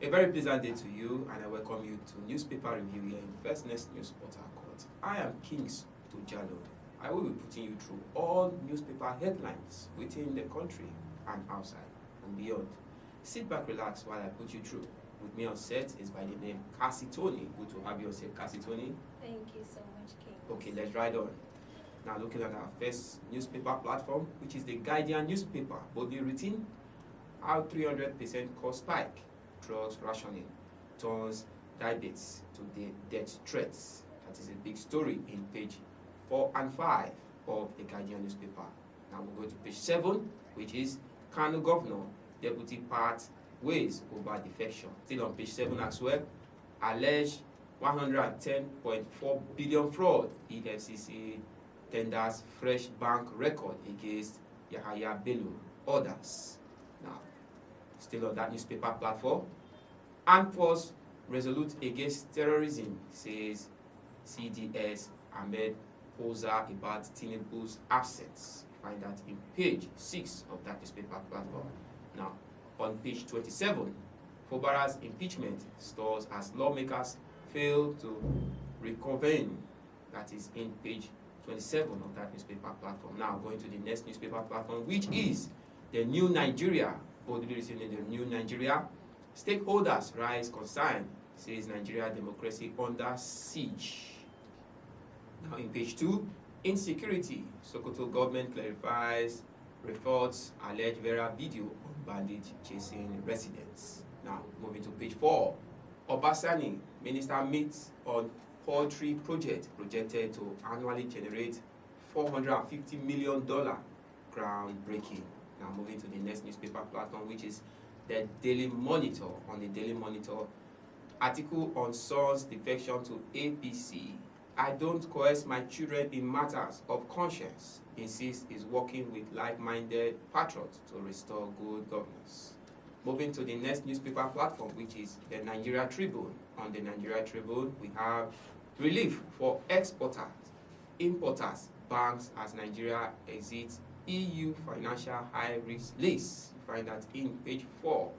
A very pleasant day to you, and I welcome you to Newspaper Review here in First Next News Port Harcourt. I am Kings Tojalo. I will be putting you through all newspaper headlines within the country and outside and beyond. Sit back, relax while I put you through. With me on set is by the name Cassie Tony. Good to have you on set, Cassie Tony. Thank you so much, King. Okay, let's ride on. Now looking at our first newspaper platform, which is the Guardian newspaper, boldly written, how 300% cost spike, drugs rationing, turns diabetes to the death threats. That is a big story in page 4 and 5 of the Guardian newspaper. Now we'll go to page 7, which is Kano Governor, Deputy Part weighs over defection. Still on page 7 as well, alleged 110.4 billion fraud. EFCC tenders fresh bank record against Yahaya Bello. Others. Now, still on that newspaper platform, Armed Force resolute against terrorism, says CDS Ahmed Oza about Tinubu's absence. Find that in page 6 of that newspaper platform. Now, on page 27, Fubara's impeachment stalls as lawmakers fail to reconvene. That is in page 27 of that newspaper platform. Now, going to the next newspaper platform, which is the New Nigeria. Boldly written in the New Nigeria. Stakeholders rise concern, says Nigeria democracy under siege. Now, in page 2, insecurity. Sokoto government clarifies reports alleged Vera video on bandit chasing residents. Now, moving to page 4. Obasani, minister meets on poultry project projected to annually generate $450 million. Groundbreaking. Now, moving to the next newspaper platform, which is the Daily Monitor. On the Daily Monitor, article on son's defection to APC. I don't coerce my children in matters of conscience, insists is working with like-minded patriots to restore good governance. Moving to the next newspaper platform, which is the Nigeria Tribune. On the Nigeria Tribune, we have relief for exporters, importers, banks as Nigeria exits EU financial high-risk list. You find that in page 4.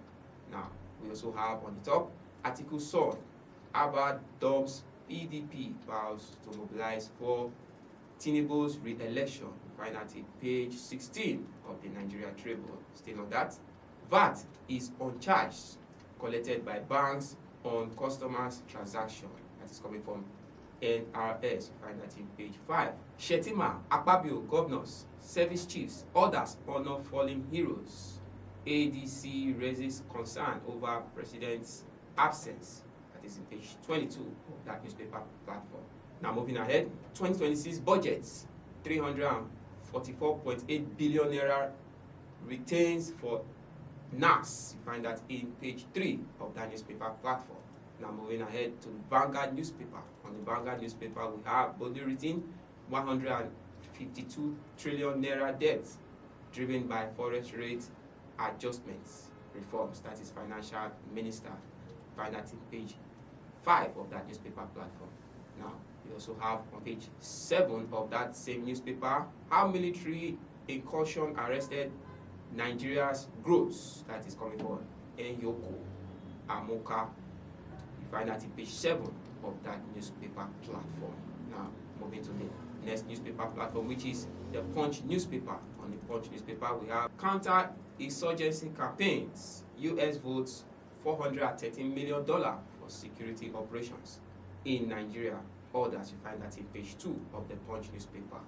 Now, we also have on the top, article Son, Abba dumps PDP vows to mobilize for Tinubu's re-election. You find that in page 16 of the Nigeria Tribune. Still on that, VAT is uncharged, collected by banks on customers' transaction. That is coming from NRS. You find that in page 5. Shetima, Akpabio, governors, service chiefs, others honor fallen heroes. ADC raises concern over president's absence. That is in page 22 of that newspaper platform. Now moving ahead, 2026 budgets, 344.8 billion naira retains for NAS. You find that in page 3 of that newspaper platform. Now moving ahead to the Vanguard newspaper. On the Vanguard newspaper, we have boldly written 152 trillion naira debt driven by forest rate adjustments reforms. That is financial minister. Find that in page 5 of that newspaper platform. Now, we also have on page 7 of that same newspaper, how military incursion arrested Nigeria's growth. That is coming from Enyoko Amoka. You find that in page 7 of that newspaper platform. Now, moving to the next newspaper platform, which is the Punch newspaper. On the Punch newspaper, we have counter-insurgency campaigns. U.S. votes $413 million for security operations in Nigeria. Others, you find that in page 2 of the Punch newspaper.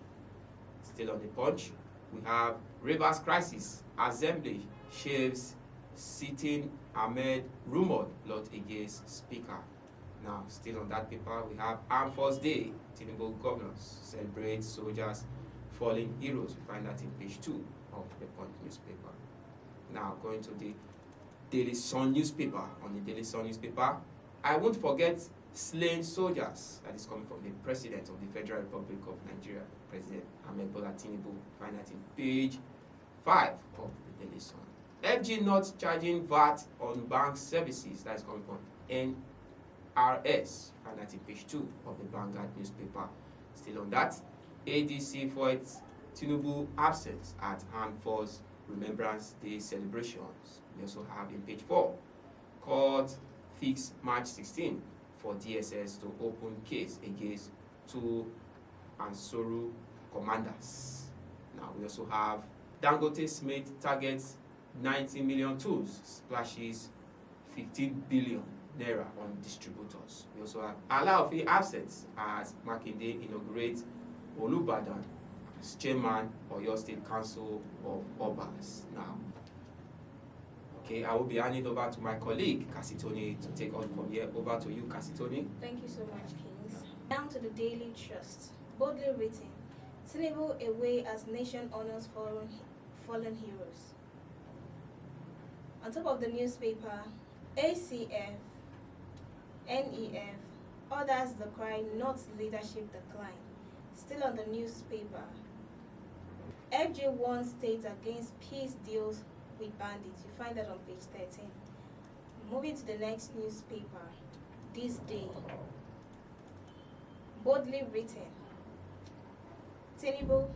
Still on the Punch, we have Rivers crisis. Assembly shaves sitting Ahmed rumored plot against Speaker. Now, still on that paper, we have Armed Force Day. Tinubu governors celebrate soldiers fallen heroes. We find that in page 2 of the Punch newspaper. Now, going to the Daily Sun newspaper. On the Daily Sun newspaper, I won't forget slain soldiers. That is coming from the President of the Federal Republic of Nigeria, President Ahmed Bola Tinubu. Find that in page 5 of the Daily Sun. FG not charging VAT on bank services. That is coming from NRS. Find that in page 2 of the Vanguard newspaper. Still on that, ADC for its Tinubu absence at Armed Force Remembrance Day celebrations. We also have in page 4, court fixed March 16 for DSS to open case against two Ansuru commanders. Now we also have Dangote Smith targets 90 million tools, splashes 15 billion naira on distributors. We also have Alaofe absence as Makinde inaugurates Olubadan as chairman of Oyo State Council of Obas. Now, okay, I will be handing over to my colleague Kasitoni to take on from here. Over to you, Kasitoni. Thank you so much, Kings. Down to the Daily Trust. Boldly written, Tinubu away as nation honors fallen heroes. On top of the newspaper, ACF, NEF, others the cry not leadership decline. Still on the newspaper, FG warns states against peace deals with bandits. You find that on page 13. Moving to the next newspaper, This Day. Boldly written, Tinubu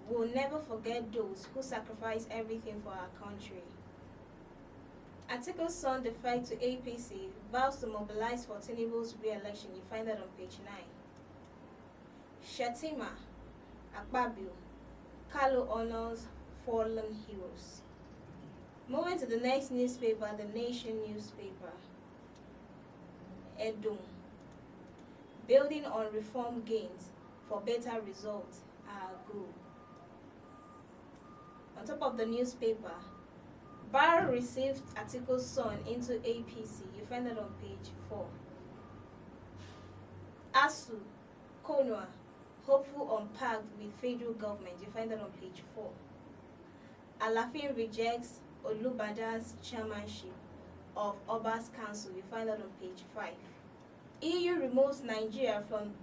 will never forget those who sacrifice everything for our country. Atiku son defect to APC, vows to mobilize for Tinubu's re-election. You find that on page 9. Shettima, Akpabio, Kalu honors fallen heroes. Moving to the next newspaper, The Nation newspaper. Edom. Building on reform gains for better results, our goal. On top of the newspaper, Barrow received Atiku's son into APC. You find that on page 4. ASU, Konwa, hopeful on pact with federal government. You find that on page 4. Alafin rejects Olubadan's chairmanship of Obas Council. You find that on page 5. EU removes Nigeria from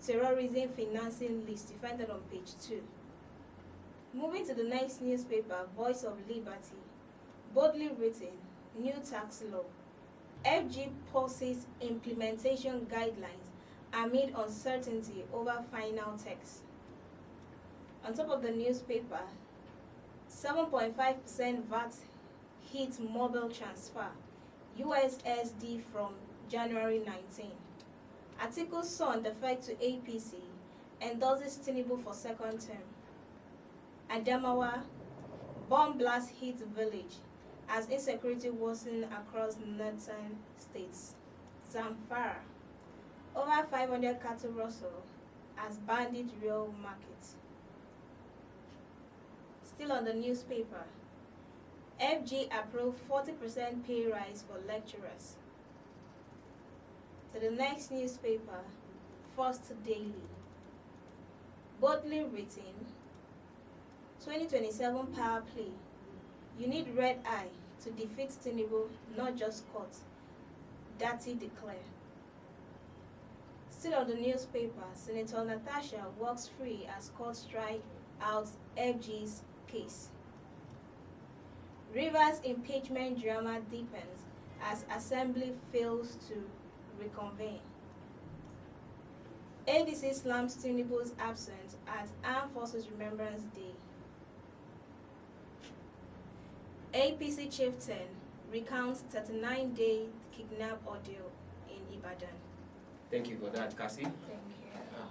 terrorism financing list. You find that on page 2. Moving to the next newspaper, Voice of Liberty. Boldly written, new tax law. FG pauses implementation guidelines amid uncertainty over final text. On top of the newspaper, 7.5% VAT hit mobile transfer, USSD from January 19. Atiku's son defect to APC, endorses Tinubu for second term. Adamawa, bomb blast hit village as insecurity worsened across northern states. Zamfara, over 500 cattle rustle as bandit real market. Still on the newspaper, FG approved 40% pay rise for lecturers. To the next newspaper, First Daily. Boldly written, 2027 power play. You need red eye to defeat Tinubu, not just court. Dati declare. Still on the newspaper, Senator Natasha walks free as court strike out FG's case. Rivers impeachment drama deepens as assembly fails to reconvene. ADC slams Tinubu's absence at Armed Forces Remembrance Day. APC chieftain recounts 39-day kidnap ordeal in Ibadan. Thank you for that, Cassie. Thank you.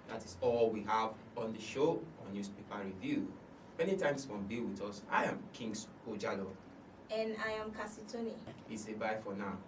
That is all we have on the show on Newspaper Review. Many thanks for being with us. I am Kings Ojalo. And I am Kasitoni. It's a bye for now.